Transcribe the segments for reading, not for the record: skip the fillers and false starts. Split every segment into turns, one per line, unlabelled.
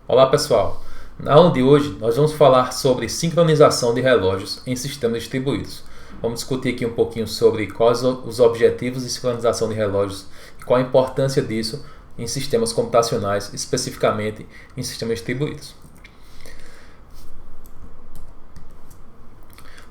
Olá pessoal, na aula de hoje nós vamos falar sobre sincronização de relógios em sistemas distribuídos. Vamos discutir aqui um pouquinho sobre quais os objetivos de sincronização de relógios e qual a importância disso em sistemas computacionais, especificamente em sistemas distribuídos.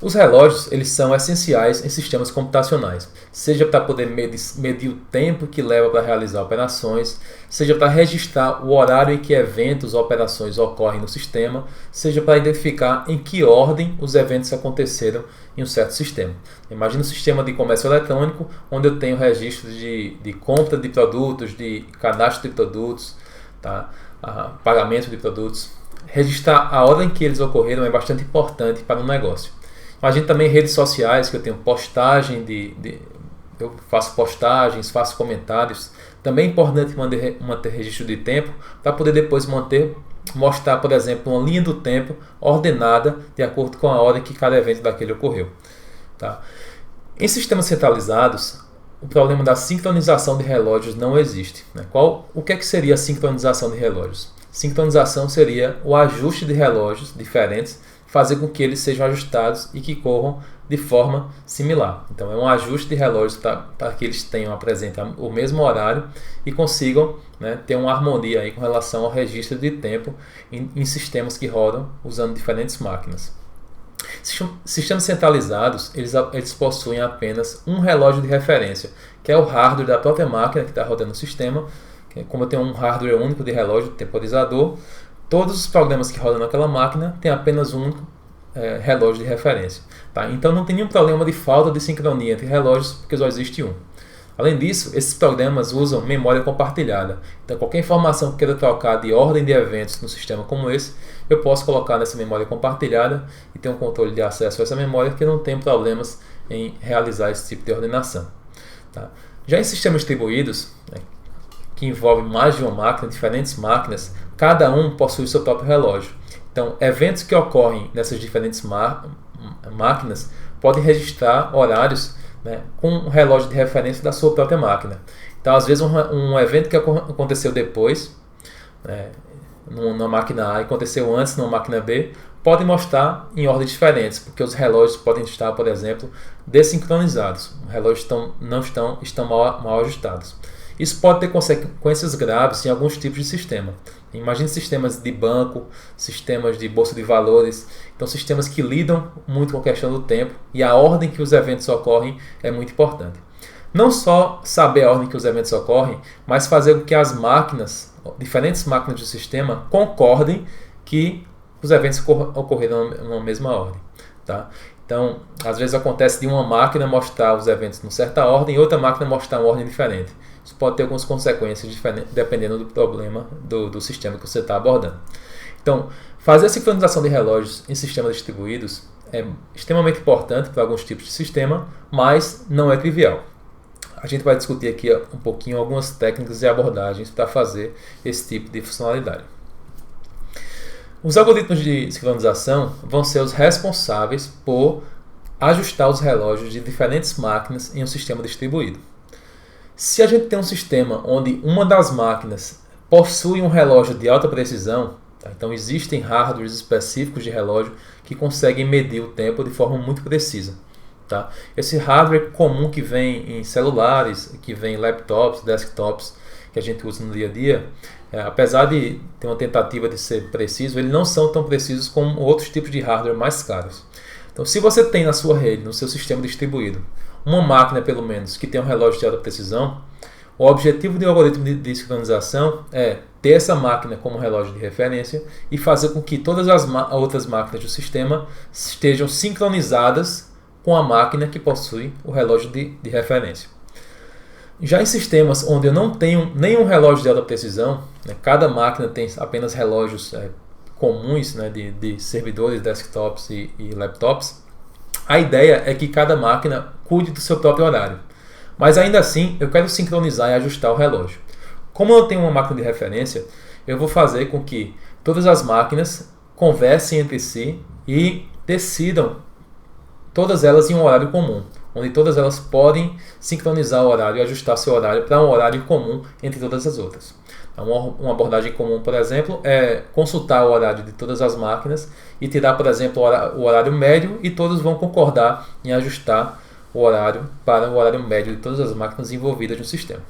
Os relógios eles são essenciais em sistemas computacionais, seja para poder medir o tempo que leva para realizar operações, seja para registrar o horário em que eventos ou operações ocorrem no sistema, seja para identificar em que ordem os eventos aconteceram em um certo sistema. Imagina um sistema de comércio eletrônico, onde eu tenho registro de compra de produtos, de cadastro de produtos, tá? Pagamento de produtos. Registrar a ordem que eles ocorreram é bastante importante para um negócio. Imagina também redes sociais, que eu tenho postagem eu faço postagens, faço comentários. Também é importante manter registro de tempo para poder depois mostrar, por exemplo, uma linha do tempo ordenada de acordo com a hora em que cada evento daquele ocorreu. Tá? Em sistemas centralizados, o problema da sincronização de relógios não existe. Né? O que seria a sincronização de relógios? Sincronização seria o ajuste de relógios diferentes, fazer com que eles sejam ajustados e que corram de forma similar. Então é um ajuste de relógios para que eles apresentem o mesmo horário e consigam, né, ter uma harmonia aí com relação ao registro de tempo em sistemas que rodam usando diferentes máquinas. Sistemas centralizados eles possuem apenas um relógio de referência, que é o hardware da própria máquina que está rodando o sistema. Como eu tenho um hardware único de relógio temporizador, todos os programas que rodam naquela máquina têm apenas um único relógio de referência. Tá? Então não tem nenhum problema de falta de sincronia entre relógios, porque só existe um. Além disso, esses programas usam memória compartilhada. Então qualquer informação que queira trocar de ordem de eventos num sistema como esse, eu posso colocar nessa memória compartilhada e ter um controle de acesso a essa memória que não tem problemas em realizar esse tipo de ordenação. Tá? Já em sistemas distribuídos, que envolvem mais de uma máquina, diferentes máquinas, cada um possui seu próprio relógio. Então, eventos que ocorrem nessas diferentes máquinas podem registrar horários, né, com um relógio de referência da sua própria máquina. Então, às vezes, um evento que aconteceu depois, numa máquina A e aconteceu antes numa máquina B, pode mostrar em ordens diferentes, porque os relógios podem estar, por exemplo, desincronizados. Os relógios estão mal ajustados. Isso pode ter consequências graves em alguns tipos de sistema. Imagine sistemas de banco, sistemas de bolsa de valores, então sistemas que lidam muito com a questão do tempo, e a ordem que os eventos ocorrem é muito importante. Não só saber a ordem que os eventos ocorrem, mas fazer com que as diferentes máquinas do sistema concordem que os eventos ocorreram na mesma ordem. Tá? Então, às vezes acontece de uma máquina mostrar os eventos em certa ordem e outra máquina mostrar uma ordem diferente. Isso pode ter algumas consequências diferentes dependendo do problema do sistema que você está abordando. Então, fazer a sincronização de relógios em sistemas distribuídos é extremamente importante para alguns tipos de sistema, mas não é trivial. A gente vai discutir aqui um pouquinho algumas técnicas e abordagens para fazer esse tipo de funcionalidade. Os algoritmos de sincronização vão ser os responsáveis por ajustar os relógios de diferentes máquinas em um sistema distribuído. Se a gente tem um sistema onde uma das máquinas possui um relógio de alta precisão, tá? Então existem hardwares específicos de relógio que conseguem medir o tempo de forma muito precisa. Tá? Esse hardware comum que vem em celulares, que vem em laptops, desktops, que a gente usa no dia a dia, apesar de ter uma tentativa de ser preciso, eles não são tão precisos como outros tipos de hardware mais caros. Então, se você tem na sua rede, no seu sistema distribuído, uma máquina pelo menos que tem um relógio de alta precisão, o objetivo do algoritmo de sincronização é ter essa máquina como relógio de referência e fazer com que todas as outras máquinas do sistema estejam sincronizadas com a máquina que possui o relógio de referência. Já em sistemas onde eu não tenho nenhum relógio de alta precisão, né, cada máquina tem apenas relógios comuns, né, de servidores, desktops e laptops, a ideia é que cada máquina cuide do seu próprio horário. Mas ainda assim, eu quero sincronizar e ajustar o relógio. Como eu tenho uma máquina de referência, eu vou fazer com que todas as máquinas conversem entre si e decidam todas elas em um horário comum. onde todas elas podem sincronizar o horário e ajustar seu horário para um horário comum entre todas as outras. Uma abordagem comum, por exemplo, é consultar o horário de todas as máquinas e tirar, por exemplo, o horário médio, e todos vão concordar em ajustar o horário para o horário médio de todas as máquinas envolvidas no sistema.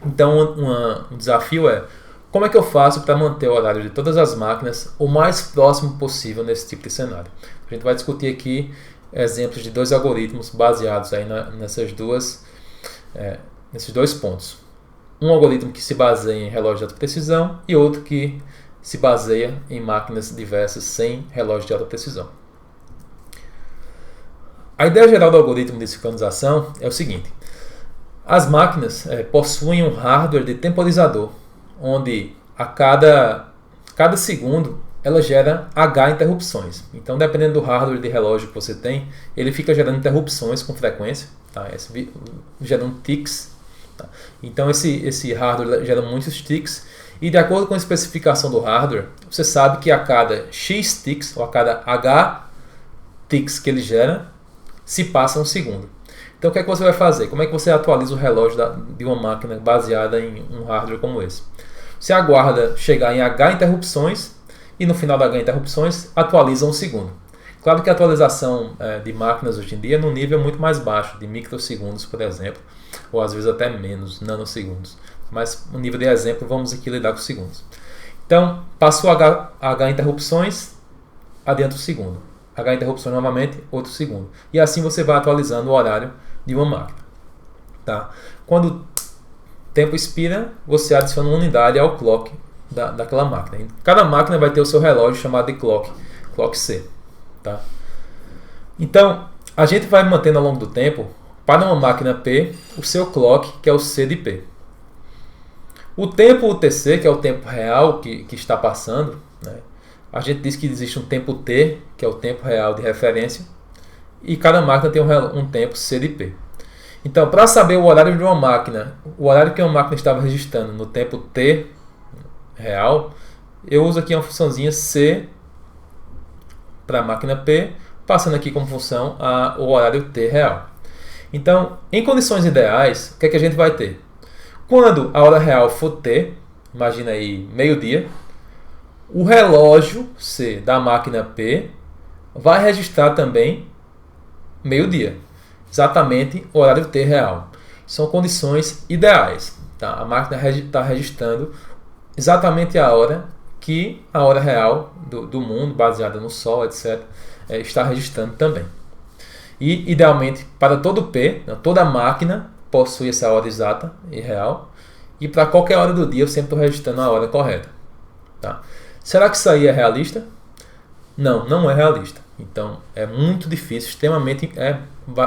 Então, um desafio é: como é que eu faço para manter o horário de todas as máquinas o mais próximo possível nesse tipo de cenário? A gente vai discutir aqui exemplos de dois algoritmos baseados aí nesses dois pontos. Um algoritmo que se baseia em relógio de alta precisão e outro que se baseia em máquinas diversas sem relógio de alta precisão. A ideia geral do algoritmo de sincronização é o seguinte: as máquinas possuem um hardware de temporizador, onde a cada segundo ela gera H interrupções. Então, dependendo do hardware de relógio que você tem, ele fica gerando interrupções com frequência, tá? Gerando tics. Tá? Então, esse hardware gera muitos tics, e de acordo com a especificação do hardware, você sabe que a cada X tics, ou a cada H tics que ele gera, se passa um segundo. Então, o que é que você vai fazer? Como é que você atualiza o relógio de uma máquina baseada em um hardware como esse? Você aguarda chegar em H interrupções e no final da H interrupções atualiza um segundo. Claro que a atualização de máquinas hoje em dia é num nível muito mais baixo, de microsegundos, por exemplo, ou às vezes até menos, nanosegundos. Mas no nível de exemplo, vamos aqui lidar com segundos. Então, passou H interrupções, adianta o segundo. H interrupções novamente, outro segundo. E assim você vai atualizando o horário de uma máquina. Tá? Quando o tempo expira, você adiciona uma unidade ao clock daquela máquina. Cada máquina vai ter o seu relógio chamado de clock C. Tá? Então, a gente vai mantendo ao longo do tempo, para uma máquina P, o seu clock, que é o C de P. O tempo UTC, que é o tempo real que está passando, né? A gente diz que existe um tempo T, que é o tempo real de referência, e cada máquina tem um tempo C de P. Então, para saber o horário de uma máquina, o horário que uma máquina estava registrando no tempo T real, eu uso aqui uma funçãozinha C para a máquina P, passando aqui como função o horário T real. Então, em condições ideais, o que é que a gente vai ter? Quando a hora real for T, imagina aí meio-dia, o relógio C da máquina P vai registrar também meio-dia, exatamente o horário T real. São condições ideais. Tá? A máquina está registrando exatamente a hora que a hora real do mundo, baseada no Sol, etc., está registrando também. E, idealmente, para todo P, toda máquina possui essa hora exata e real, e para qualquer hora do dia eu sempre estou registrando a hora correta. Tá? Será que isso aí é realista? Não, não é realista. Então, é muito difícil,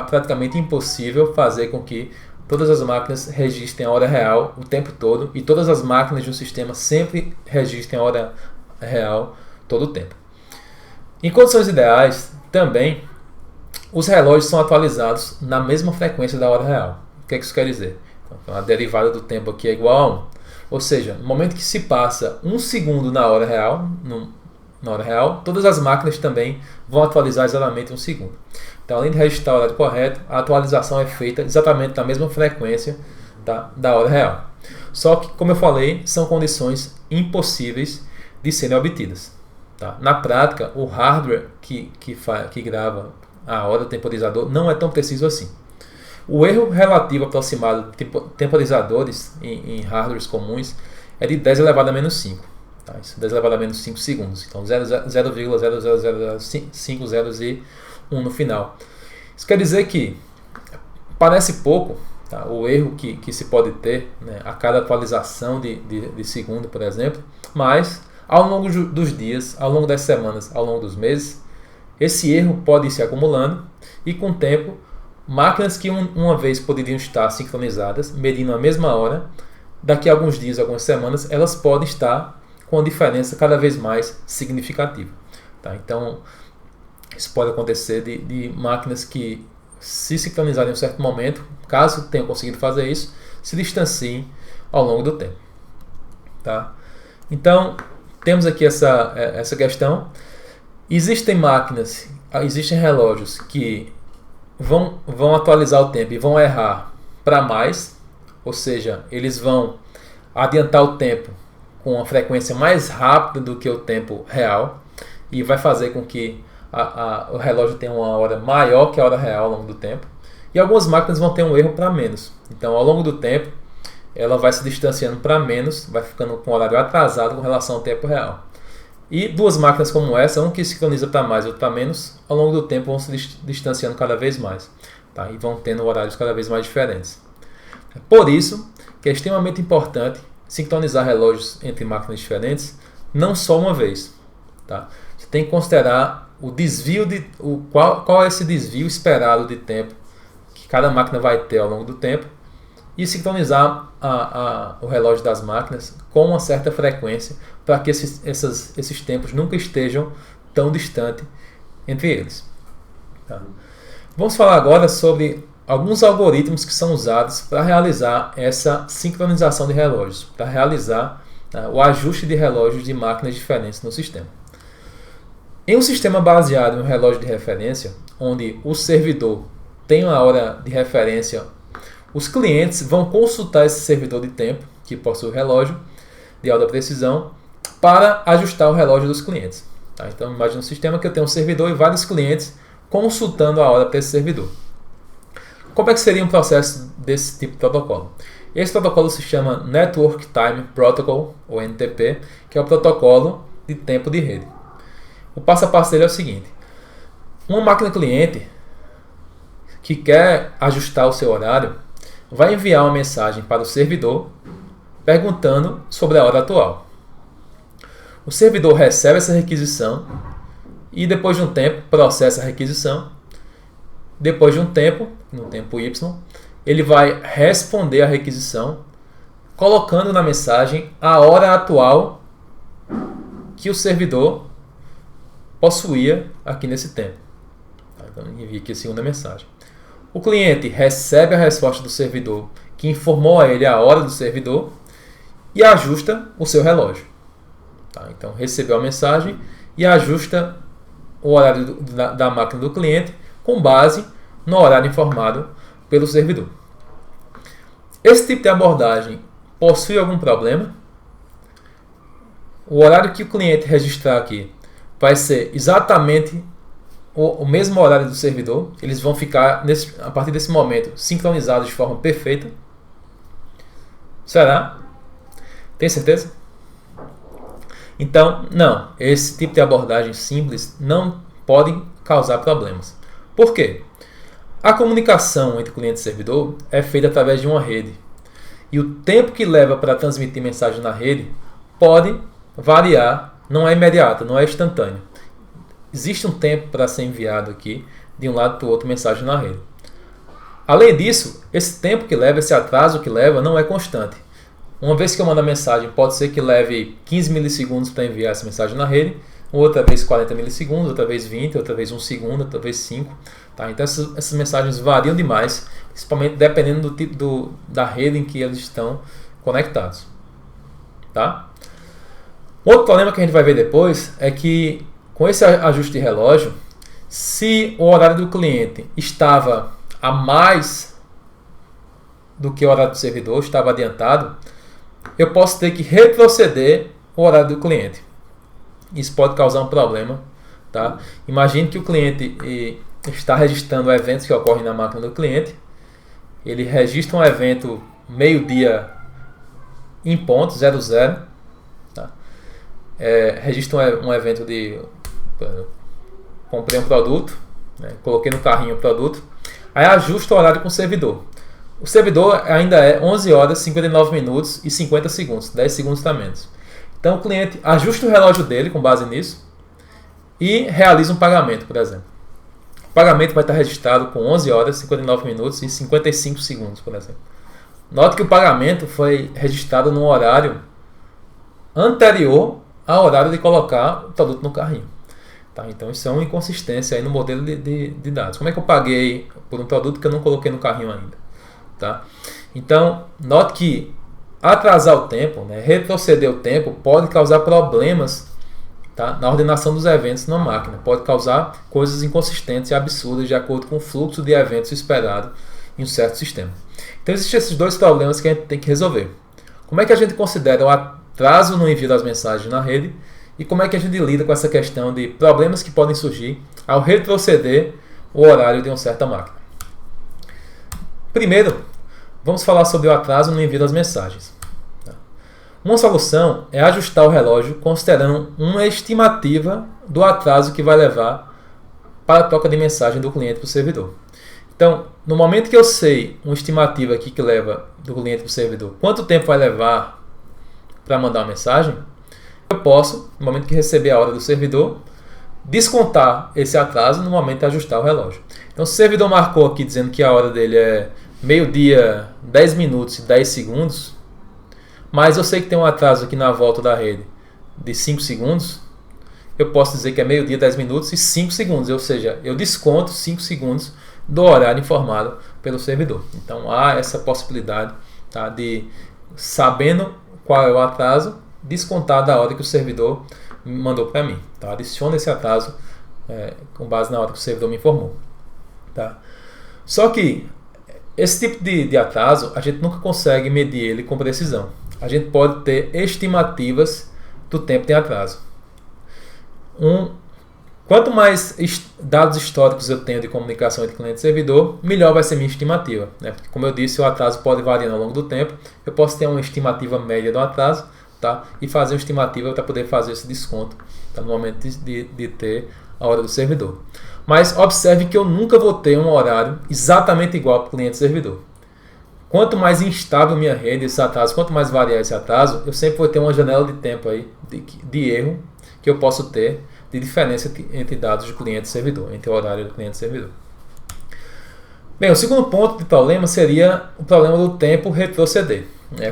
praticamente impossível fazer com que todas as máquinas registrem a hora real o tempo todo, e todas as máquinas de um sistema sempre registrem a hora real todo o tempo. Em condições ideais, também, os relógios são atualizados na mesma frequência da hora real. O que é que isso quer dizer? Então, a derivada do tempo aqui é igual a 1. Ou seja, no momento que se passa um segundo na hora real, todas as máquinas também vão atualizar exatamente um segundo. Então, além de registrar o horário correto, a atualização é feita exatamente na mesma frequência da hora real. Só que, como eu falei, são condições impossíveis de serem obtidas. Tá? Na prática, o hardware que grava a hora do temporizador não é tão preciso assim. O erro relativo aproximado de temporizadores em hardwares comuns é de 10 elevado a menos 5. Tá? Isso, 10 elevado a menos 5 segundos. Então 0,00005 zeros e 1 no final. Isso quer dizer que parece pouco, tá? O erro que se pode ter, né, a cada atualização de segundo, por exemplo, mas ao longo dos dias, ao longo das semanas, ao longo dos meses, esse erro pode ir se acumulando, e com o tempo, máquinas que uma vez poderiam estar sincronizadas, medindo a mesma hora, daqui a alguns dias, algumas semanas, elas podem estar com uma diferença cada vez mais significativa. Tá? Então, isso pode acontecer de máquinas que, se sincronizarem em um certo momento, caso tenham conseguido fazer isso, se distanciem ao longo do tempo. Tá? Então, temos aqui essa questão. Existem relógios que vão atualizar o tempo e vão errar para mais, ou seja, eles vão adiantar o tempo com uma frequência mais rápida do que o tempo real e vai fazer com que o relógio tenha uma hora maior que a hora real ao longo do tempo. E algumas máquinas vão ter um erro para menos. Então, ao longo do tempo, ela vai se distanciando para menos, vai ficando com o horário atrasado com relação ao tempo real. E duas máquinas como essa, uma que sincroniza para mais e outra para menos, ao longo do tempo vão se distanciando cada vez mais, tá? E vão tendo horários cada vez mais diferentes. Por isso que é extremamente importante sincronizar relógios entre máquinas diferentes, não só uma vez. Tá? Você tem que considerar o desvio qual é esse desvio esperado de tempo que cada máquina vai ter ao longo do tempo e sincronizar o relógio das máquinas com uma certa frequência para que esses tempos nunca estejam tão distantes entre eles. Tá? Vamos falar agora sobre alguns algoritmos que são usados para realizar essa sincronização de relógios, para realizar o ajuste de relógios de máquinas diferentes no sistema. Em um sistema baseado em um relógio de referência, onde o servidor tem uma hora de referência, os clientes vão consultar esse servidor de tempo, que possui o relógio de alta precisão, para ajustar o relógio dos clientes. Tá? Então, imagine um sistema que eu tenho um servidor e vários clientes consultando a hora para esse servidor. Como é que seria um processo desse tipo de protocolo? Esse protocolo se chama Network Time Protocol, ou NTP, que é o protocolo de tempo de rede. O passo a passo dele é o seguinte: uma máquina cliente que quer ajustar o seu horário vai enviar uma mensagem para o servidor perguntando sobre a hora atual. O servidor recebe essa requisição e depois de um tempo processa a requisição. Depois de um tempo, no tempo Y, ele vai responder a requisição colocando na mensagem a hora atual que o servidor possuía aqui nesse tempo. Então, envia aqui a segunda mensagem. O cliente recebe a resposta do servidor que informou a ele a hora do servidor e ajusta o seu relógio. Tá? Então, recebeu a mensagem e ajusta o horário da máquina do cliente com base no horário informado pelo servidor. Esse tipo de abordagem possui algum problema? O horário que o cliente registrar aqui vai ser exatamente o mesmo horário do servidor. Eles vão ficar, a partir desse momento, sincronizados de forma perfeita. Será? Tem certeza? Então, não. Esse tipo de abordagem simples não pode causar problemas. Por quê? A comunicação entre cliente e servidor é feita através de uma rede. E o tempo que leva para transmitir mensagem na rede pode variar, não é imediato, não é instantâneo. Existe um tempo para ser enviado aqui, de um lado para o outro, mensagem na rede. Além disso, esse tempo que leva, esse atraso que leva, não é constante. Uma vez que eu mando a mensagem, pode ser que leve 15 milissegundos para enviar essa mensagem na rede, outra vez 40 milissegundos, outra vez 20, outra vez 1 segundo, outra vez 5. Tá? Então essas mensagens variam demais, principalmente dependendo do tipo da rede em que eles estão conectados. Tá? Outro problema que a gente vai ver depois é que com esse ajuste de relógio, se o horário do cliente estava a mais do que o horário do servidor, estava adiantado, eu posso ter que retroceder o horário do cliente. Isso pode causar um problema. Tá? Imagine que o cliente está registrando eventos que ocorrem na máquina do cliente. Ele registra um evento meio-dia em ponto, 00. Tá? Registra um evento de... comprei um produto, né? Coloquei no carrinho o produto. Aí ajusta o horário com o servidor. O servidor ainda é 11 horas, 59 minutos e 50 segundos. 10 segundos a menos. Então o cliente ajusta o relógio dele com base nisso e realiza um pagamento, por exemplo. O pagamento vai estar registrado com 11 horas, 59 minutos e 55 segundos, por exemplo. Note que o pagamento foi registrado num horário anterior ao horário de colocar o produto no carrinho. Tá? Então isso é uma inconsistência aí no modelo de dados. Como é que eu paguei por um produto que eu não coloquei no carrinho ainda? Tá? Então, note que atrasar o tempo, né, retroceder o tempo, pode causar problemas tá? Na ordenação dos eventos numa máquina. Pode causar coisas inconsistentes e absurdas de acordo com o fluxo de eventos esperado em um certo sistema. Então existem esses dois problemas que a gente tem que resolver. Como é que a gente considera o atraso no envio das mensagens na rede e como é que a gente lida com essa questão de problemas que podem surgir ao retroceder o horário de uma certa máquina. Primeiro, vamos falar sobre o atraso no envio das mensagens. Uma solução é ajustar o relógio considerando uma estimativa do atraso que vai levar para a troca de mensagem do cliente para o servidor. Então, no momento que eu sei uma estimativa aqui que leva do cliente para o servidor, quanto tempo vai levar para mandar uma mensagem, eu posso, no momento que receber a hora do servidor, descontar esse atraso no momento de ajustar o relógio. Então, se o servidor marcou aqui dizendo que a hora dele é meio-dia, 10 minutos e 10 segundos, mas eu sei que tem um atraso aqui na volta da rede de 5 segundos, eu posso dizer que é meio-dia, 10 minutos e 5 segundos, ou seja, eu desconto 5 segundos do horário informado pelo servidor. Então há essa possibilidade, tá, de, sabendo qual é o atraso, descontar da hora que o servidor mandou para mim. Tá? Adiciona esse atraso com base na hora que o servidor me informou. Tá? Só que esse tipo de atraso a gente nunca consegue medir ele com precisão. A gente pode ter estimativas do tempo de atraso. Quanto mais dados históricos eu tenho de comunicação entre cliente e servidor, melhor vai ser minha estimativa. Né? Porque, como eu disse, o atraso pode variar ao longo do tempo. Eu posso ter uma estimativa média do atraso, tá? E fazer uma estimativa para poder fazer esse desconto, tá? No momento de ter a hora do servidor. Mas observe que eu nunca vou ter um horário exatamente igual para o cliente e servidor. Quanto mais instável minha rede, esse atraso, quanto mais variar esse atraso, eu sempre vou ter uma janela de tempo aí de erro que eu posso ter de diferença entre dados de cliente e servidor, entre o horário do cliente e servidor. Bem, o segundo ponto de problema seria o problema do tempo retroceder.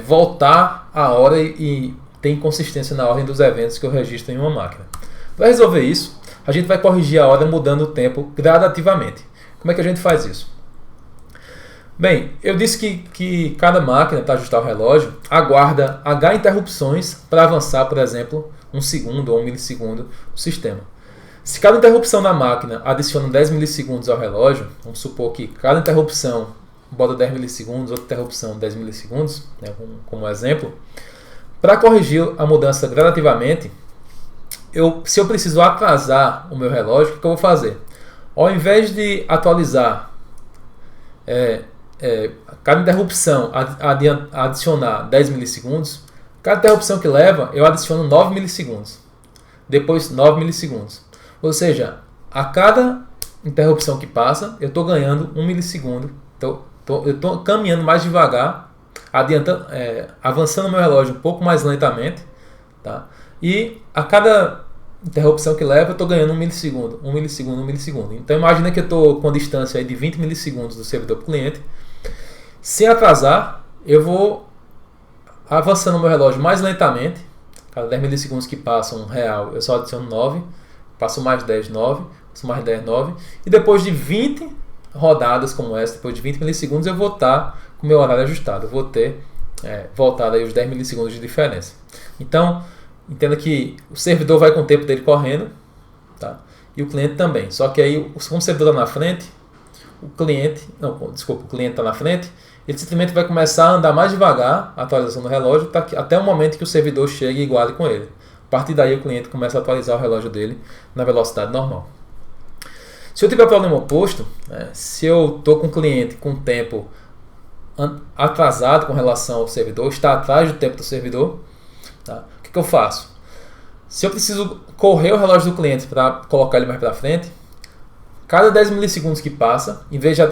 Voltar a hora e ter inconsistência na ordem dos eventos que eu registro em uma máquina. Para resolver isso, a gente vai corrigir a hora mudando o tempo gradativamente. Como é que a gente faz isso? Bem, eu disse que cada máquina, para ajustar o relógio, aguarda H interrupções para avançar, por exemplo, 1 segundo ou 1 milissegundo no sistema. Se cada interrupção na máquina adiciona 10 milissegundos ao relógio, vamos supor que cada interrupção bota 10 milissegundos, outra interrupção 10 milissegundos, né, como exemplo, para corrigir a mudança gradativamente, se eu preciso atrasar o meu relógio, o que eu vou fazer? Ao invés de atualizar cada interrupção adicionar 10 milissegundos, cada interrupção que leva, eu adiciono 9 milissegundos. Depois 9 milissegundos. Ou seja, a cada interrupção que passa, eu estou ganhando 1 milissegundo. Então, eu estou caminhando mais devagar, avançando o meu relógio um pouco mais lentamente. Tá? E a cada interrupção que leva, eu estou ganhando 1 milissegundo, 1 milissegundo, 1 milissegundo. Então imagina que eu estou com distância aí de 20 milissegundos do servidor para o cliente. Se atrasar, eu vou avançando o meu relógio mais lentamente. Cada 10 milissegundos que passam real, eu só adiciono 9. Passo mais 10, 9. Passo mais 10, 9. E depois de 20 rodadas como essa, depois de 20 milissegundos, eu vou estar com o meu horário ajustado. Eu vou ter voltado aí os 10 milissegundos de diferença. Então, entenda que o servidor vai com o tempo dele correndo, tá? E o cliente também. Só que aí, como o servidor está na frente, o cliente está na frente, ele simplesmente vai começar a andar mais devagar, a atualização do relógio, até o momento que o servidor chegue e iguale com ele. A partir daí, o cliente começa a atualizar o relógio dele na velocidade normal. Se eu tiver problema oposto, se eu estou com o cliente com tempo atrasado com relação ao servidor, está atrás do tempo do servidor, tá? O que eu faço? Se eu preciso correr o relógio do cliente para colocar ele mais para frente, cada 10 milissegundos que passa, em vez de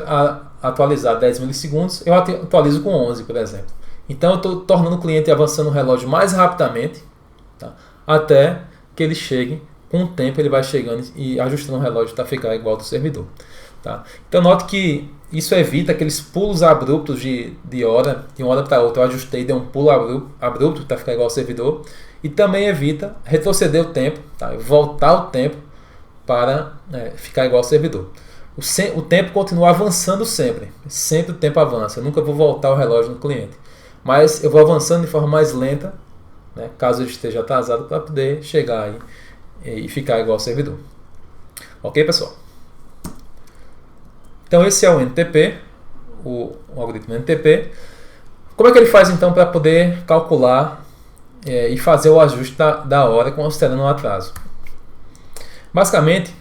atualizar 10 milissegundos, eu atualizo com 11, por exemplo. Então eu estou tornando o cliente avançando o relógio mais rapidamente, tá? Até que ele chegue, com o tempo ele vai chegando e ajustando o relógio para ficar igual ao do servidor. Tá? Então note que isso evita aqueles pulos abruptos de hora, de uma hora para outra. Eu ajustei, dei um pulo abrupto para ficar igual ao servidor. E também evita retroceder o tempo, tá? Voltar o tempo para ficar igual ao servidor. O tempo continua avançando sempre. Sempre o tempo avança. Eu nunca vou voltar o relógio no cliente. Mas eu vou avançando de forma mais lenta, né, caso ele esteja atrasado, para poder chegar aí e ficar igual ao servidor. Ok, pessoal? Então esse é o NTP, o algoritmo NTP. Como é que ele faz então para poder calcular e fazer o ajuste da hora considerando o atraso? Basicamente,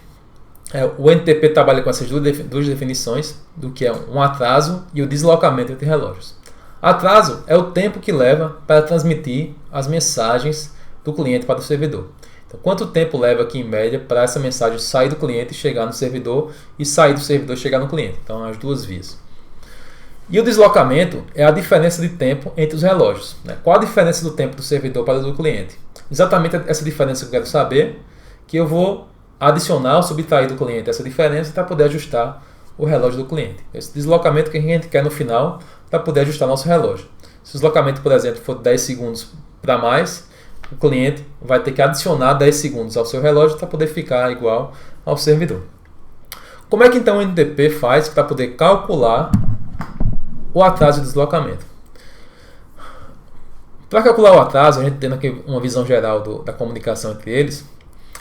o NTP trabalha com essas duas definições do que é um atraso e o deslocamento entre relógios. Atraso é o tempo que leva para transmitir as mensagens do cliente para o servidor. Então, quanto tempo leva aqui em média para essa mensagem sair do cliente e chegar no servidor e sair do servidor e chegar no cliente? Então, as duas vias. E o deslocamento é a diferença de tempo entre os relógios. Qual a diferença do tempo do servidor para o do cliente? Exatamente essa diferença que eu quero saber, que eu vou adicionar ou subtrair do cliente essa diferença para poder ajustar o relógio do cliente. Esse deslocamento que a gente quer no final para poder ajustar nosso relógio. Se o deslocamento, por exemplo, for 10 segundos para mais, o cliente vai ter que adicionar 10 segundos ao seu relógio para poder ficar igual ao servidor. Como é que então o NTP faz para poder calcular o atraso e o deslocamento? Para calcular o atraso, a gente tendo aqui uma visão geral da comunicação entre eles,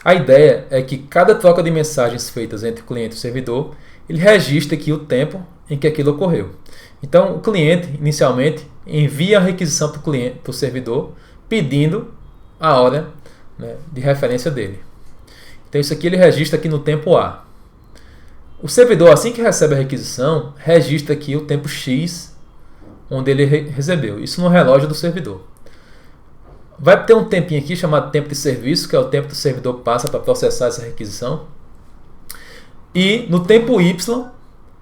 a ideia é que cada troca de mensagens feitas entre o cliente e o servidor, ele registra aqui o tempo em que aquilo ocorreu. Então, o cliente, inicialmente, envia a requisição para o servidor, pedindo a hora, né, de referência dele. Então, isso aqui ele registra aqui no tempo A. O servidor, assim que recebe a requisição, registra aqui o tempo X, onde ele recebeu. Isso no relógio do servidor. Vai ter um tempinho aqui chamado tempo de serviço, que é o tempo que o servidor passa para processar essa requisição. E no tempo Y,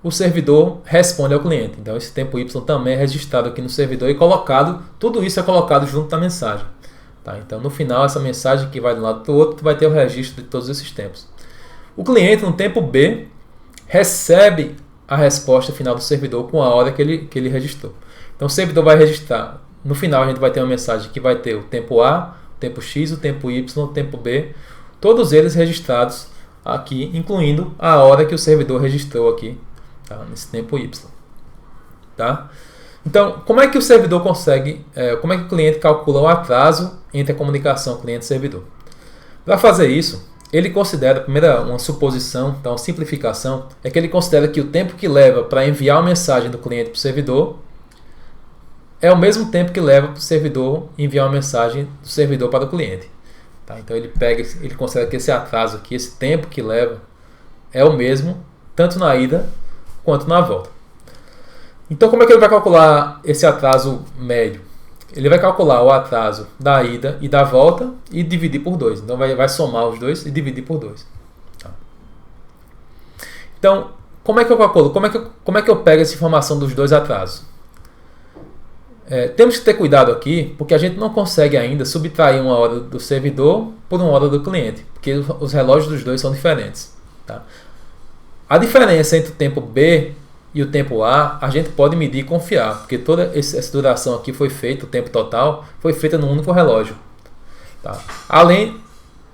o servidor responde ao cliente. Então, esse tempo Y também é registrado aqui no servidor e colocado, tudo isso é colocado junto da mensagem. Tá? Então, no final, essa mensagem que vai de um lado para o outro vai ter o registro de todos esses tempos. O cliente, no tempo B, recebe a resposta final do servidor com a hora que ele registrou. Então, o servidor vai registrar. No final, a gente vai ter uma mensagem que vai ter o tempo A, o tempo X, o tempo Y, o tempo B, todos eles registrados aqui, incluindo a hora que o servidor registrou aqui, tá? Nesse tempo Y. Tá? Então, como é que o servidor consegue, como é que o cliente calcula o atraso entre a comunicação cliente-servidor? Para fazer isso, ele considera, primeira, uma suposição, então, uma simplificação, é que ele considera que o tempo que leva para enviar uma mensagem do cliente para o servidor é o mesmo tempo que leva para o servidor enviar uma mensagem do servidor para o cliente. Tá? Então ele considera que esse atraso aqui, esse tempo que leva, é o mesmo, tanto na ida quanto na volta. Então como é que ele vai calcular esse atraso médio? Ele vai calcular o atraso da ida e da volta e dividir por 2. Então vai somar os dois e dividir por 2. Tá? Então, como é que eu calculo? Como é que eu pego essa informação dos dois atrasos? Temos que ter cuidado aqui, porque a gente não consegue ainda subtrair uma hora do servidor por uma hora do cliente, porque os relógios dos dois são diferentes. Tá? A diferença entre o tempo B e o tempo A gente pode medir e confiar, porque toda essa duração aqui foi feita, o tempo total, foi feita num único relógio. Tá?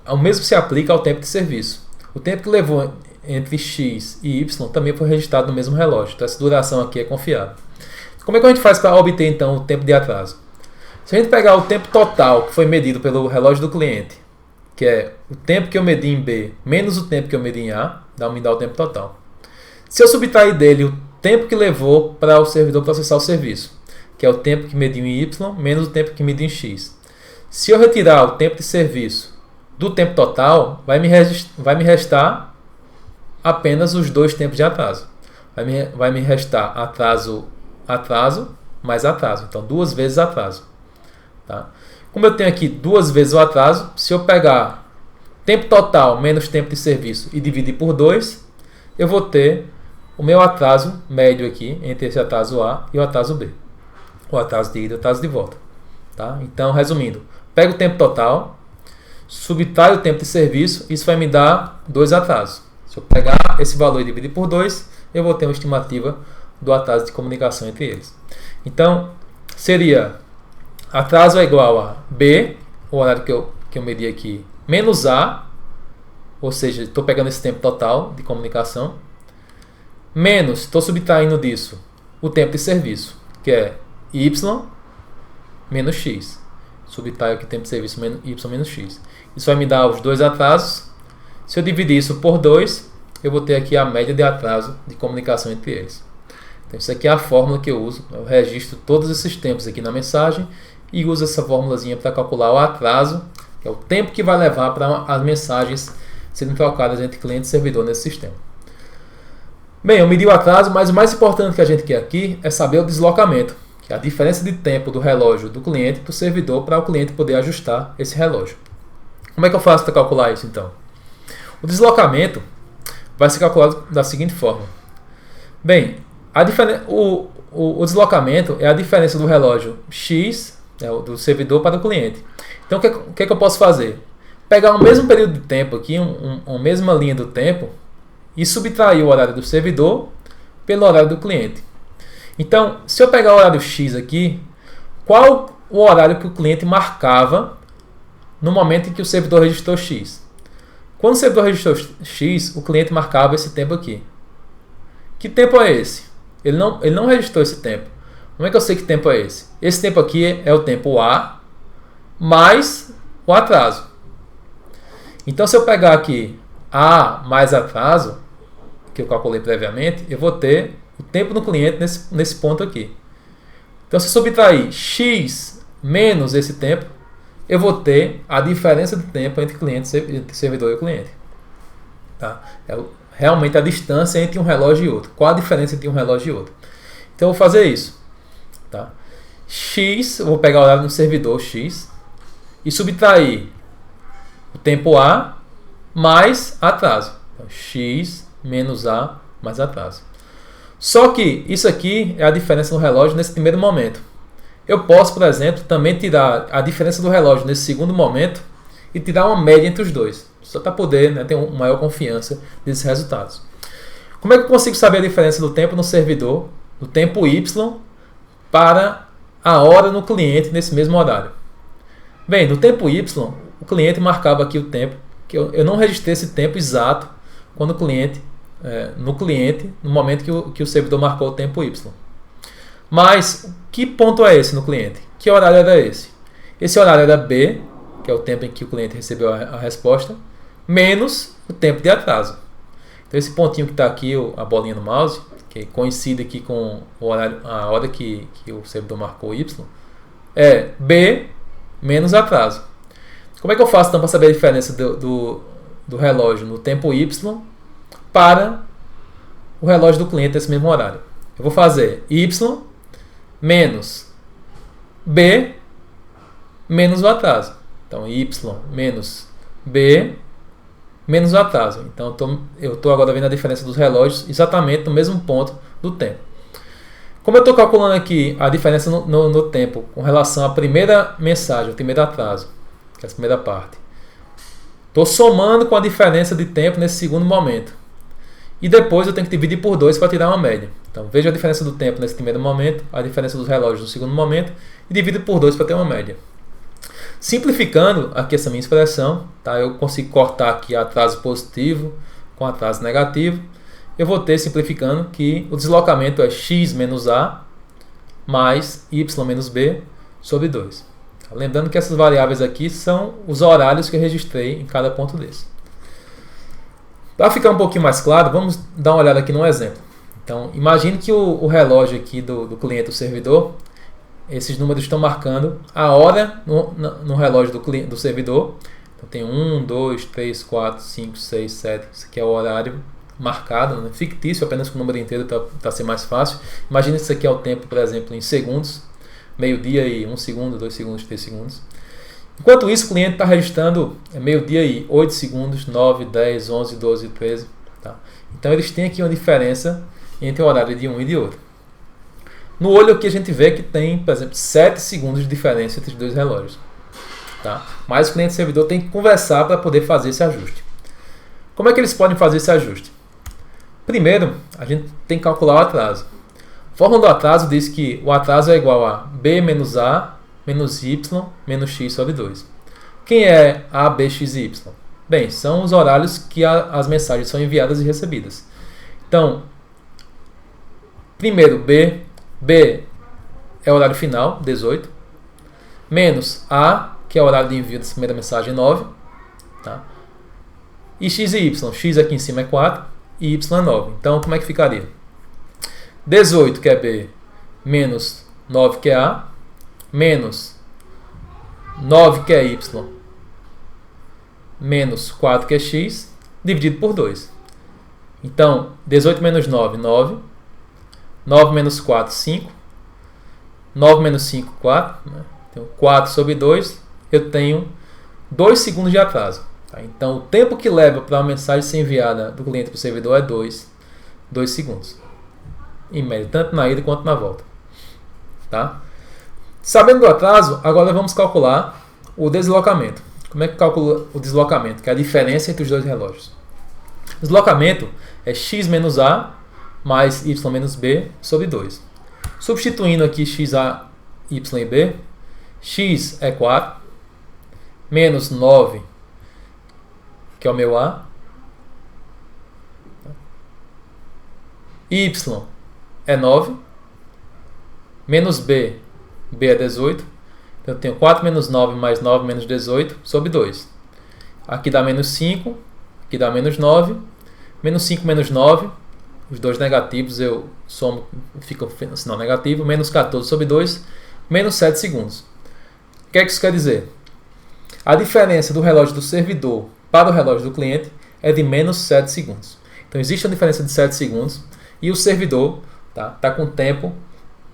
O mesmo se aplica ao tempo de serviço. O tempo que levou entre X e Y também foi registrado no mesmo relógio, então essa duração aqui é confiável. Como é que a gente faz para obter então o tempo de atraso? Se a gente pegar o tempo total que foi medido pelo relógio do cliente, que é o tempo que eu medi em B menos o tempo que eu medi em A, me dá o tempo total. Se eu subtrair dele o tempo que levou para o servidor processar o serviço, que é o tempo que mediu em Y menos o tempo que mediu em X. Se eu retirar o tempo de serviço do tempo total, vai me restar apenas os dois tempos de atraso. Vai me restar atraso mais atraso. Então, 2 vezes atraso. Tá? Como eu tenho aqui 2 vezes o atraso, se eu pegar tempo total menos tempo de serviço e dividir por 2, eu vou ter o meu atraso médio aqui, entre esse atraso A e o atraso B. O atraso de ida e o atraso de volta. Tá? Então, resumindo, pego o tempo total, subtraio o tempo de serviço, isso vai me dar 2 atrasos. Se eu pegar esse valor e dividir por 2, eu vou ter uma estimativa do atraso de comunicação entre eles. Então, seria atraso é igual a B, o horário que eu medi aqui, menos A, ou seja, estou pegando esse tempo total de comunicação, menos, estou subtraindo disso, o tempo de serviço, que é Y menos X. subtrai aqui tempo de serviço y menos x. Isso vai me dar os dois atrasos. Se eu dividir isso por 2, eu vou ter aqui a média de atraso de comunicação entre eles. Então, isso aqui é a fórmula que eu uso. Eu registro todos esses tempos aqui na mensagem e uso essa formulazinha para calcular o atraso, que é o tempo que vai levar para as mensagens serem trocadas entre cliente e servidor nesse sistema. Bem, eu medi o atraso, mas o mais importante que a gente quer aqui é saber o deslocamento, que é a diferença de tempo do relógio do cliente para o servidor, para o cliente poder ajustar esse relógio. Como é que eu faço para calcular isso, então? O deslocamento vai ser calculado da seguinte forma. Bem, o deslocamento é a diferença do relógio X, do servidor para o cliente. Então, o que eu posso fazer? Pegar o mesmo período de tempo aqui, uma mesma linha do tempo, e subtrair o horário do servidor pelo horário do cliente. Então, se eu pegar o horário X aqui, qual o horário que o cliente marcava no momento em que o servidor registrou X? Quando o servidor registrou X, o cliente marcava esse tempo aqui. Que tempo é esse? Ele não registrou esse tempo. Como é que eu sei que tempo é esse? Esse tempo aqui é o tempo A mais o atraso. Então, se eu pegar aqui A mais atraso, que eu calculei previamente, eu vou ter o tempo do cliente nesse ponto aqui. Então, se eu subtrair X menos esse tempo, eu vou ter a diferença de tempo entre servidor e o cliente. Tá? É realmente a distância entre um relógio e outro. Qual a diferença entre um relógio e outro? Então, eu vou fazer isso. Tá? X, eu vou pegar o horário no servidor X e subtrair o tempo A mais atraso. Então, X menos A mais atraso. Só que isso aqui é a diferença no relógio nesse primeiro momento. Eu posso, por exemplo, também tirar a diferença do relógio nesse segundo momento e tirar uma média entre os dois. Só para poder ter uma maior confiança desses resultados. Como é que eu consigo saber a diferença do tempo no servidor, do tempo Y, para a hora no cliente nesse mesmo horário? Bem, no tempo Y, o cliente marcava aqui o tempo, que eu não registrei esse tempo exato quando o cliente, no momento que o servidor marcou o tempo Y. Mas, que ponto é esse no cliente? Que horário era esse? Esse horário era B, que é o tempo em que o cliente recebeu a resposta, menos o tempo de atraso. Então, esse pontinho que está aqui, a bolinha no mouse, que coincide aqui com o horário, a hora que o servidor marcou Y, é B menos atraso. Como é que eu faço então para saber a diferença do relógio no tempo Y para o relógio do cliente nesse mesmo horário? Eu vou fazer Y menos B menos o atraso. Então, Y menos B menos o atraso. Então, eu estou agora vendo a diferença dos relógios exatamente no mesmo ponto do tempo. Como eu estou calculando aqui a diferença no tempo com relação à primeira mensagem, o primeiro atraso, que é a primeira parte, estou somando com a diferença de tempo nesse segundo momento. E depois eu tenho que dividir por 2 para tirar uma média. Então, vejo a diferença do tempo nesse primeiro momento, a diferença dos relógios no segundo momento, e divido por 2 para ter uma média. Simplificando aqui essa minha expressão, tá? Eu consigo cortar aqui atraso positivo com atraso negativo. Eu vou ter, simplificando, que o deslocamento é x menos A mais y menos B sobre 2. Lembrando que essas variáveis aqui são os horários que eu registrei em cada ponto desse. Para ficar um pouquinho mais claro, vamos dar uma olhada aqui num exemplo. Então, imagine que o relógio aqui do cliente, do servidor, esses números estão marcando a hora no relógio do servidor. Então, tem 1, 2, 3, 4, 5, 6, 7. Isso aqui é o horário marcado, né? Fictício, apenas com o número inteiro para ser mais fácil. Imagine isso aqui é o tempo, por exemplo, em segundos. Meio-dia e 1 segundo, 2 segundos, 3 segundos. Enquanto isso, o cliente está registrando meio-dia e 8 segundos, 9, 10, 11, 12, 13. Tá? Então, eles têm aqui uma diferença entre o horário de um e de outro. No olho aqui a gente vê que tem, por exemplo, 7 segundos de diferença entre os dois relógios. Tá? Mas o cliente e o servidor tem que conversar para poder fazer esse ajuste. Como é que eles podem fazer esse ajuste? Primeiro, a gente tem que calcular o atraso. A fórmula do atraso diz que o atraso é igual a B menos A menos Y menos X sobre 2. Quem é A, B, X e Y? Bem, são os horários que as mensagens são enviadas e recebidas. Então, primeiro B é o horário final, 18. menos A, que é o horário de envio dessa primeira mensagem, 9. Tá? E x e y. X aqui em cima é 4 e y é 9. Então, como é que ficaria? 18, que é B, menos 9, que é A, menos 9, que é Y, menos 4, que é X, dividido por 2. Então, 18 menos 9, 9. 9 menos 4, 5. 9 menos 5, 4. Né? Então, 4 sobre 2, eu tenho 2 segundos de atraso. Tá? Então, o tempo que leva para a mensagem ser enviada do cliente para o servidor é 2 segundos. Em média, tanto na ida quanto na volta. Tá? Sabendo do atraso, agora vamos calcular o deslocamento. Como é que calcula o deslocamento? Que é a diferença entre os dois relógios. O deslocamento é x menos a mais y menos b sobre 2. Substituindo aqui x, a, y e b, x é 4, menos 9, que é o meu a, y é 9, menos b, b é 18, então eu tenho 4 menos 9 mais 9 menos 18 sobre 2. Aqui dá menos 5, aqui dá menos 9, menos 5 menos 9, os dois negativos eu somo, fica o sinal negativo, menos 14 sobre 2, menos 7 segundos. O que é que isso quer dizer? A diferença do relógio do servidor para o relógio do cliente é de menos 7 segundos. Então existe uma diferença de 7 segundos e o servidor tá com o tempo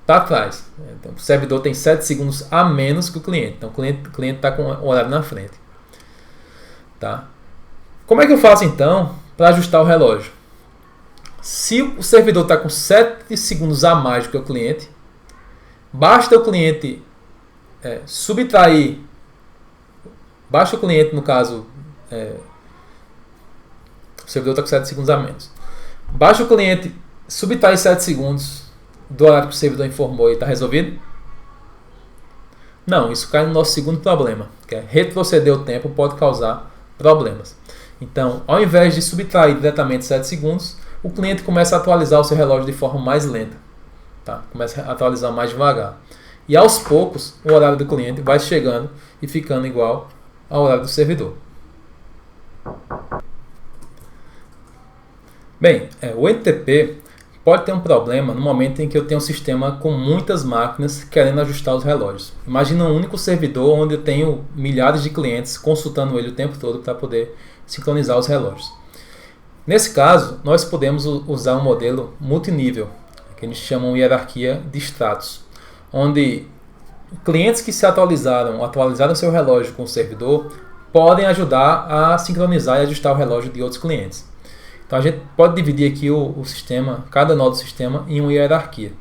para atrás. Então, o servidor tem 7 segundos a menos que o cliente. Então o cliente está com o horário na frente. Tá? Como é que eu faço então para ajustar o relógio? Se o servidor está com 7 segundos a mais do que o cliente, basta o cliente subtrair, basta o cliente, no caso, o servidor está com 7 segundos a menos. Basta o cliente subtrair 7 segundos do horário que o servidor informou e está resolvido? Não, isso cai no nosso segundo problema, que é retroceder o tempo pode causar problemas. Então, ao invés de subtrair diretamente 7 segundos, o cliente começa a atualizar o seu relógio de forma mais lenta. Tá? Começa a atualizar mais devagar. E aos poucos, o horário do cliente vai chegando e ficando igual ao horário do servidor. Bem, o NTP pode ter um problema no momento em que eu tenho um sistema com muitas máquinas querendo ajustar os relógios. Imagina um único servidor onde eu tenho milhares de clientes consultando ele o tempo todo para poder sincronizar os relógios. Nesse caso, nós podemos usar um modelo multinível, que eles chamam de hierarquia de status, onde clientes que se atualizaram seu relógio com o servidor, podem ajudar a sincronizar e ajustar o relógio de outros clientes. Então a gente pode dividir aqui o sistema, cada nó do sistema, em uma hierarquia.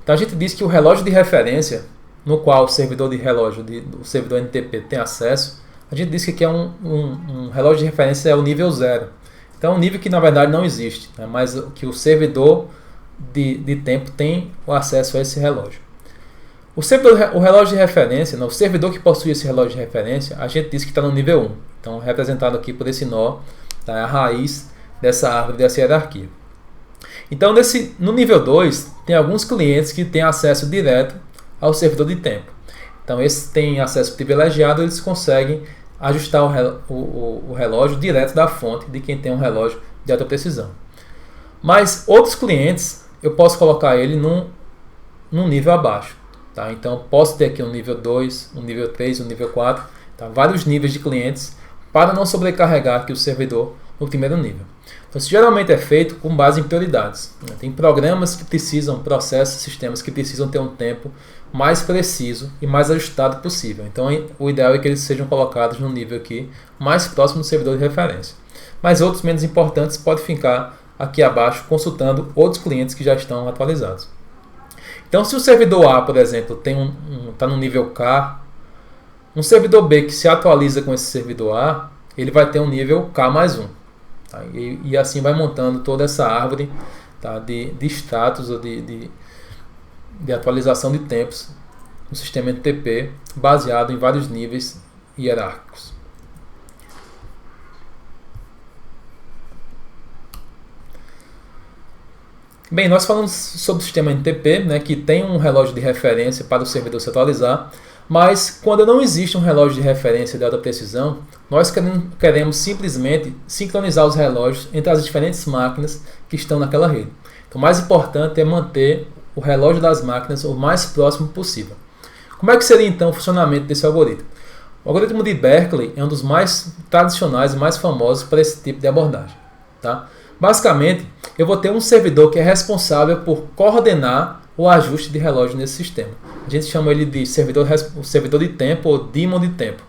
Então a gente diz que o relógio de referência, no qual o servidor de relógio, o servidor NTP tem acesso, a gente diz que aqui é um relógio de referência é o nível 0. Então é um nível que na verdade não existe, né? Mas que o servidor de tempo tem o acesso a esse relógio. O relógio de referência, o servidor que possui esse relógio de referência, a gente diz que está no nível 1. Então representado aqui por esse nó, tá? A raiz dessa árvore, dessa hierarquia. Então no nível 2, tem alguns clientes que têm acesso direto ao servidor de tempo. Então esses têm acesso privilegiado, eles conseguem ajustar o relógio direto da fonte de quem tem um relógio de alta precisão. Mas outros clientes, eu posso colocar ele num nível abaixo. Tá? Então posso ter aqui um nível 2, um nível 3, um nível 4, tá? Vários níveis de clientes para não sobrecarregar aqui o servidor no primeiro nível. Então isso geralmente é feito com base em prioridades. Tem programas que precisam, processos, sistemas que precisam ter um tempo mais preciso e mais ajustado possível. Então o ideal é que eles sejam colocados no nível aqui mais próximo do servidor de referência. Mas outros menos importantes podem ficar aqui abaixo consultando outros clientes que já estão atualizados. Então se o servidor A, por exemplo, está no nível K, um servidor B que se atualiza com esse servidor A, ele vai ter um nível K mais 1. Tá? E assim vai montando toda essa árvore, tá? de status ou de atualização de tempos no sistema NTP, baseado em vários níveis hierárquicos. Bem, nós falamos sobre o sistema NTP, né, que tem um relógio de referência para o servidor se atualizar. Mas quando não existe um relógio de referência de alta precisão, nós queremos simplesmente sincronizar os relógios entre as diferentes máquinas que estão naquela rede. Então, o mais importante é manter o relógio das máquinas o mais próximo possível. Como é que seria então o funcionamento desse algoritmo? O algoritmo de Berkeley é um dos mais tradicionais e mais famosos para esse tipo de abordagem. Tá? Basicamente, eu vou ter um servidor que é responsável por coordenar o ajuste de relógio nesse sistema. A gente chama ele de servidor de tempo ou daemon de tempo.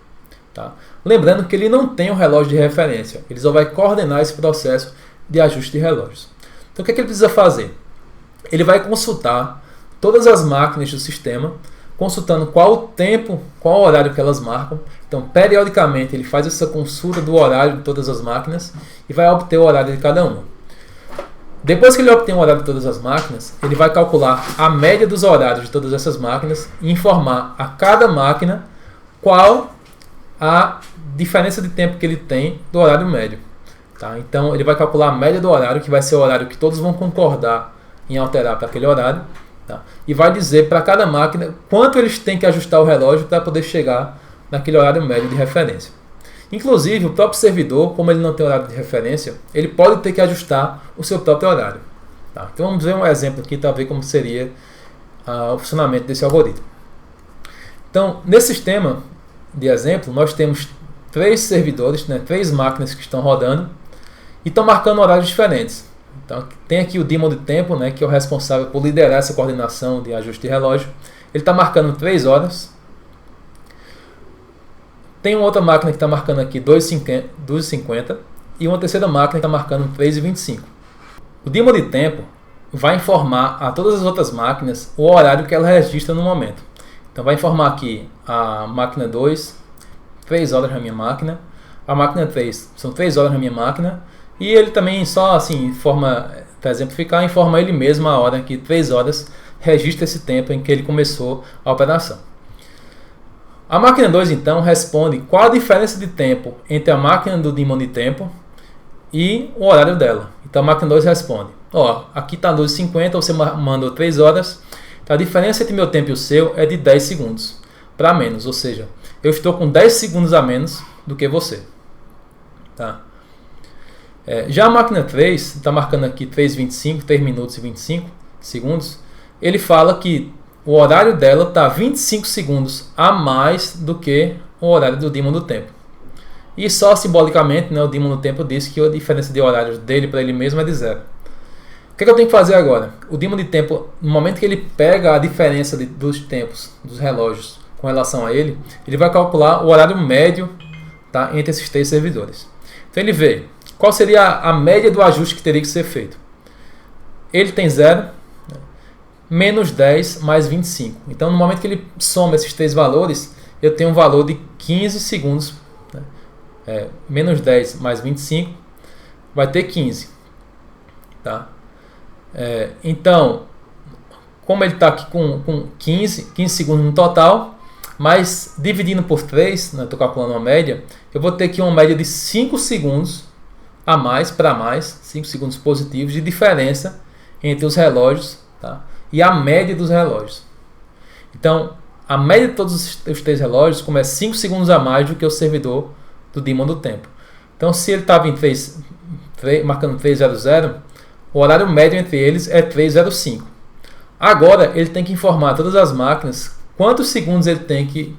Tá? Lembrando que ele não tem um relógio de referência, ele só vai coordenar esse processo de ajuste de relógios. Então o que é que ele precisa fazer? Ele vai consultar todas as máquinas do sistema, consultando qual o tempo, qual o horário que elas marcam. Então, periodicamente, ele faz essa consulta do horário de todas as máquinas e vai obter o horário de cada uma. Depois que ele obter o horário de todas as máquinas, ele vai calcular a média dos horários de todas essas máquinas e informar a cada máquina qual a diferença de tempo que ele tem do horário médio. Tá? Então, ele vai calcular a média do horário, que vai ser o horário que todos vão concordar em alterar para aquele horário. Tá? E vai dizer para cada máquina quanto eles têm que ajustar o relógio para poder chegar naquele horário médio de referência. Inclusive, o próprio servidor, como ele não tem horário de referência, ele pode ter que ajustar o seu próprio horário. Tá? Então vamos ver um exemplo aqui para ver como seria o funcionamento desse algoritmo. Então, nesse sistema de exemplo, nós temos 3 servidores, 3 máquinas que estão rodando e estão marcando horários diferentes. Então, tem aqui o daemon de tempo, que é o responsável por liderar essa coordenação de ajuste de relógio. Ele está marcando 3 horas. Tem uma outra máquina que está marcando aqui 2h50 e uma terceira máquina que está marcando 3h25. O daemon de tempo vai informar a todas as outras máquinas o horário que ela registra no momento. Então vai informar aqui a máquina 2, 3 horas na minha máquina, a máquina 3 são 3 horas na minha máquina, e ele também só assim, para exemplificar, informa ele mesmo a hora que 3 horas registra esse tempo em que ele começou a operação. A máquina 2 então responde qual a diferença de tempo entre a máquina do daemon de tempo e o horário dela. Então a máquina 2 responde, aqui está 2h50, você mandou 3 horas, então a diferença entre meu tempo e o seu é de 10 segundos para menos, ou seja, eu estou com 10 segundos a menos do que você. Tá? Já a máquina 3, está marcando aqui 3h25, 3 minutos e 25 segundos, ele fala que o horário dela está 25 segundos a mais do que o horário do daemon do tempo. E só simbolicamente, o daemon do tempo diz que a diferença de horários dele para ele mesmo é de 0. O que eu tenho que fazer agora? O daemon de tempo, no momento que ele pega a diferença dos tempos dos relógios com relação a ele, ele vai calcular o horário médio, tá, entre esses 3 servidores. Então ele vê qual seria a média do ajuste que teria que ser feito. Ele tem 0, menos 10 mais 25. Então, no momento que ele soma esses 3 valores, eu tenho um valor de 15 segundos. Menos 10 mais 25 vai ter 15. Tá? Então, como ele está aqui com 15 segundos no total, mas dividindo por 3, estou calculando uma média, eu vou ter aqui uma média de 5 segundos a mais, para mais, 5 segundos positivos de diferença entre os relógios, tá? E a média dos relógios. Então, a média de todos os 3 relógios começa 5 segundos a mais do que o servidor do daemon do tempo. Então, se ele estava marcando 300, o horário médio entre eles é 305. Agora, ele tem que informar todas as máquinas quantos segundos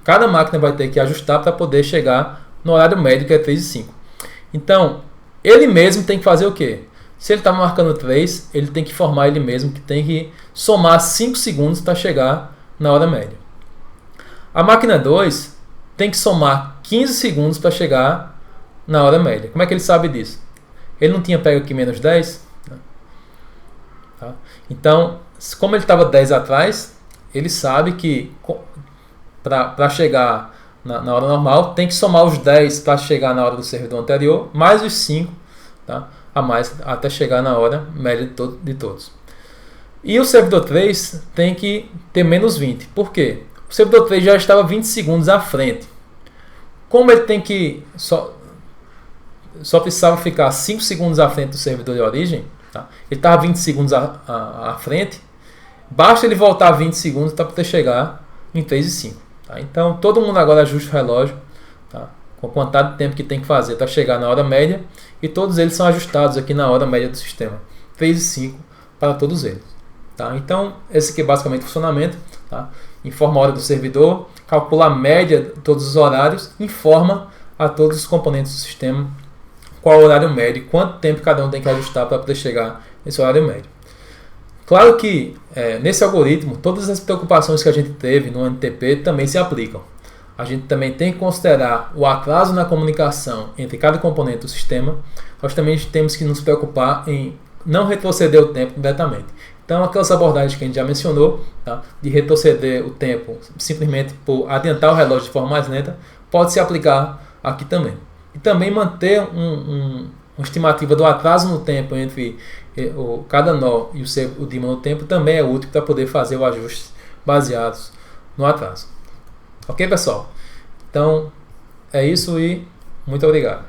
cada máquina vai ter que ajustar para poder chegar no horário médio, que é 3:05. Então, ele mesmo tem que fazer o quê? Se ele está marcando 3, ele tem que informar ele mesmo que tem que somar 5 segundos para chegar na hora média. A máquina 2 tem que somar 15 segundos para chegar na hora média. Como é que ele sabe disso? Ele não tinha pego aqui menos 10? Tá? Então, como ele estava 10 atrás, ele sabe que para chegar na hora normal, tem que somar os 10 para chegar na hora do servidor anterior, mais os 5, tá? A mais até chegar na hora média de todos. E o servidor 3 tem que ter menos 20. Por quê? O servidor 3 já estava 20 segundos à frente. Como ele tem que só precisava ficar 5 segundos à frente do servidor de origem, tá? Ele estava 20 segundos à frente, basta ele voltar 20 segundos para poder chegar em 3:05. Tá? Então todo mundo agora ajusta o relógio, tá? Com a quantidade de tempo que tem que fazer para chegar na hora média, e todos eles são ajustados aqui na hora média do sistema. 3 e 5 para todos eles. Tá? Então esse aqui é basicamente o funcionamento. Tá? Informa a hora do servidor, calcula a média de todos os horários, informa a todos os componentes do sistema qual o horário médio, quanto tempo cada um tem que ajustar para poder chegar nesse horário médio. Claro que nesse algoritmo, todas as preocupações que a gente teve no NTP também se aplicam. A gente também tem que considerar o atraso na comunicação entre cada componente do sistema. Nós também temos que nos preocupar em não retroceder o tempo diretamente. Então, aquelas abordagens que a gente já mencionou, tá, de retroceder o tempo simplesmente por adiantar o relógio de forma mais lenta, pode se aplicar aqui também. E também manter uma estimativa do atraso no tempo entre cada nó e o dímon no tempo também é útil para poder fazer o ajuste baseados no atraso. Ok, pessoal? Então, é isso e muito obrigado.